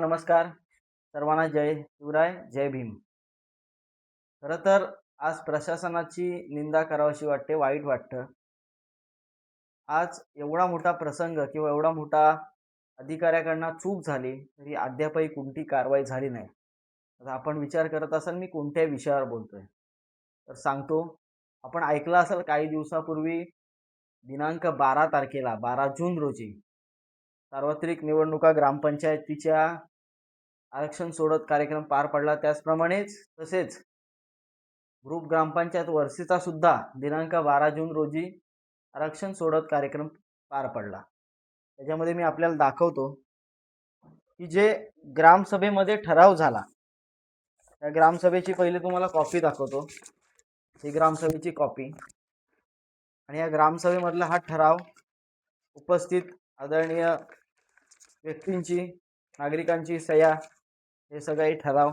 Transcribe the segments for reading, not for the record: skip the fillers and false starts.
नमस्कार सर्वांना, जय शिवराय, जय भीम. खरं तर आज प्रशासनाची निंदा करावीशी वाटते, वाईट वाटतं. आज एवढा मोठा प्रसंग किंवा एवढा मोठा अधिकाऱ्याकडनं चूक झाली तरी अद्यापही कोणती कारवाई झाली नाही. आता आपण विचार करत असाल मी कोणत्या विषयावर बोलतोय, तर सांगतो. आपण ऐकलं असेल काही दिवसापूर्वी दिनांक 12 तारखेला 12 जून रोजी सार्वत्रिक निवडणुका ग्रामपंचायतीच्या आरक्षण सोडत कार्यक्रम पार पडला. त्याचप्रमाणेच तसेच ग्रुप ग्रामपंचायत वर्षीचा सुद्धा दिनांक 12 जून रोजी आरक्षण सोडत कार्यक्रम पार पडला. त्याच्यामध्ये मी आपल्याला दाखवतो की जे ग्रामसभेमध्ये ठराव झाला, त्या ग्रामसभेची पहिले तुम्हाला कॉपी दाखवतो. ही ग्रामसभेची कॉपी आणि या ग्रामसभेमधला हा ठराव उपस्थित आदरणीय व्यक्तींची, नागरिकांची सह्या, हे सगळे ठराव.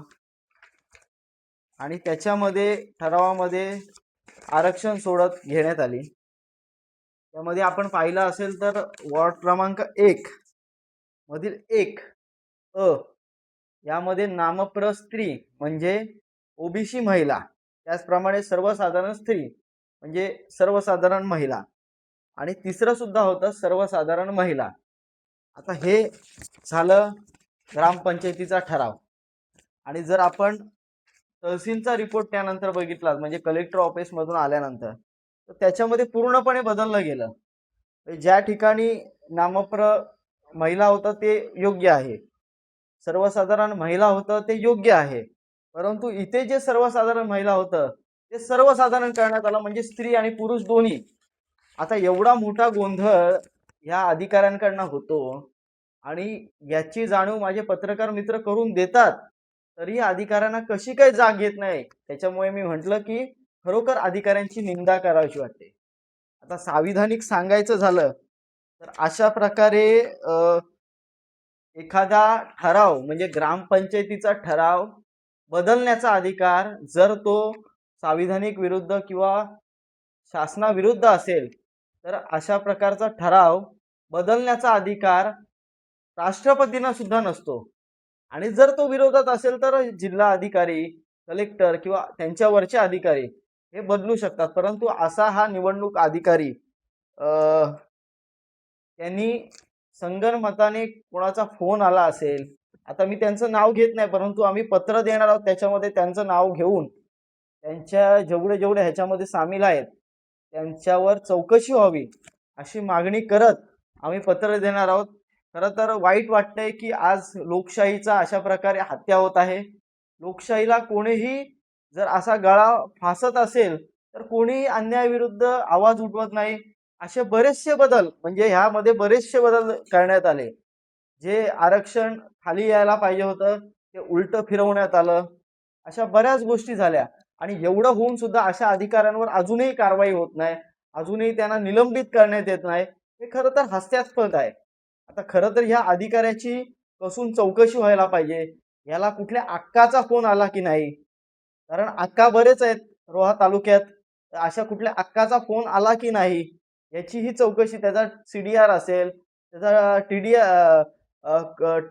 आणि त्याच्यामध्ये ठरावामध्ये आरक्षण सोडत घेण्यात आली. त्यामध्ये आपण पाहिलं असेल तर वॉर्ड क्रमांक 1 मधील 1 अ यामध्ये नामप्र स्त्री म्हणजे ओबीसी महिला, त्याचप्रमाणे सर्वसाधारण स्त्री म्हणजे सर्वसाधारण महिला, आणि तिसरं सुद्धा होतं सर्वसाधारण महिला. आता हे झालं ग्रामपंचायतीचा ठराव. आणि जर आपण तहसीलचा रिपोर्ट त्यानंतर बघितला, म्हणजे कलेक्टर ऑफिस मधून आल्यानंतर, तर त्याच्यामध्ये पूर्णपणे बदललं गेलं. ज्या ठिकाणी नामप्र महिला होतं ते योग्य आहे, सर्वसाधारण महिला होतं ते योग्य आहे, परंतु इथे जे सर्वसाधारण महिला होतं ते सर्वसाधारण करण्यात आलं, म्हणजे स्त्री आणि पुरुष दोन्ही. आता एवढा मोठा गोंधळ ह्या अधिकाऱ्यांकडनं होतो आणि याची जाणीव माझे पत्रकार मित्र करून देतात, तरी अधिकाऱ्यांना कशी काही जाग घेत नाही. त्याच्यामुळे मी म्हटलं की खरोखर अधिकाऱ्यांची निंदा करावीशी वाटते. आता संविधानिक सांगायचं झालं तर अशा प्रकारे एखादा ठराव म्हणजे ग्रामपंचायतीचा ठराव बदलण्याचा अधिकार जर तो संविधानिक विरुद्ध किंवा शासनाविरुद्ध असेल तर अशा प्रकारचा ठराव बदलण्याचा अधिकार राष्ट्रपतींना सुद्धा नसतो. आणि जर तो विरोधात असेल तर जिल्हा अधिकारी, कलेक्टर किंवा त्यांच्यावरचे अधिकारी हे बदलू शकतात. परंतु असा हा निवडणूक अधिकारी त्यांनी संगनमताने कोणाचा फोन आला असेल, आता मी त्यांचं नाव घेत नाही, परंतु आम्ही पत्र देणार आहोत त्याच्यामध्ये त्यांचं नाव घेऊन त्यांच्या जेवढे जेवढे ह्याच्यामध्ये सामील आहेत त्यांच्यावर चौकशी व्हावी अशी मागणी करत आम्ही पत्र देणार आहोत. खरं तर वाईट वाटतंय की आज लोकशाहीचा अशा प्रकारे हत्या होत आहे. लोकशाहीला कोणीही जर असा गळा फासत असेल तर कोणीही अन्यायाविरुद्ध आवाज उठवत नाही. असे बरेचसे बदल, म्हणजे ह्यामध्ये बरेचसे बदल करण्यात आले. जे आरक्षण खाली यायला पाहिजे होतं ते उलट फिरवण्यात आलं. अशा बऱ्याच गोष्टी झाल्या आणि एवढं होऊन सुद्धा अशा अधिकाऱ्यांवर अजूनही कारवाई होत नाही, अजूनही त्यांना निलंबित करण्यात येत नाही. हे खरं तर हास्यास्पद आहे. आता खरं तर ह्या अधिकाऱ्याची कसून चौकशी व्हायला पाहिजे. याला कुठल्या अक्काचा फोन आला की नाही, कारण अक्का बरेच आहेत रोहा तालुक्यात, अशा कुठल्या अक्काचा फोन आला की नाही याची ही चौकशी, त्याचा सीडीआर असेल, त्याचा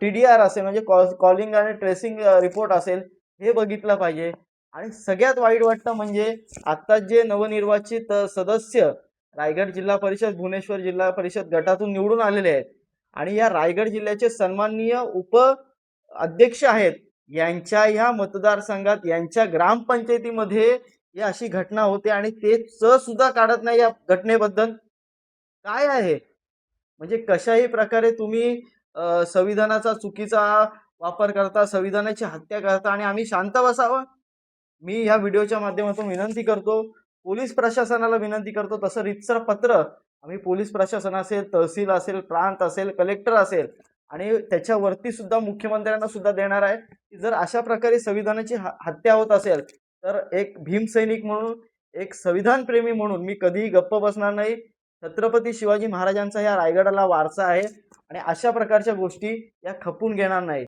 टीडीआर असेल म्हणजे कॉलिंग आणि ट्रेसिंग रिपोर्ट असेल, हे बघितलं पाहिजे. आणि सगळ्यात वाईट वाटतं म्हणजे आता जे नवनिर्वाचित सदस्य रायगड जिल्हा परिषद, भुवनेश्वर जिल्हा परिषद गटातून निवडून आलेले आहेत आणि या रायगड जिल्ह्याचे सन्माननीय उप अध्यक्ष आहेत, यांच्या ह्या मतदारसंघात यांच्या ग्रामपंचायतीमध्ये ही अशी घटना होते आणि ते सुद्धा काढत नाही या घटनेबद्दल. काय आहे म्हणजे कशाही प्रकारे तुम्ही संविधानाचा चुकीचा वापर करता, संविधानाची हत्या करता आणि आम्ही शांत बसावं. मी ह्या व्हिडिओच्या माध्यमातून विनंती करतो, पोलीस प्रशासनाला विनंती करतो, तसं रितसर पत्र आम्ही पोलीस प्रशासन असेल, तहसील असेल, प्रांत असेल, कलेक्टर असेल आणि त्याच्यावरती सुद्धा मुख्यमंत्र्यांना सुद्धा देणार आहे की जर अशा प्रकारे संविधानाची हत्या होत असेल तर एक भीमसैनिक म्हणून, एक संविधान प्रेमी म्हणून मी कधीही गप्प बसणार नाही. छत्रपती शिवाजी महाराजांचा या रायगडाला वारसा आहे आणि अशा प्रकारच्या गोष्टी या खपून घेणार नाही.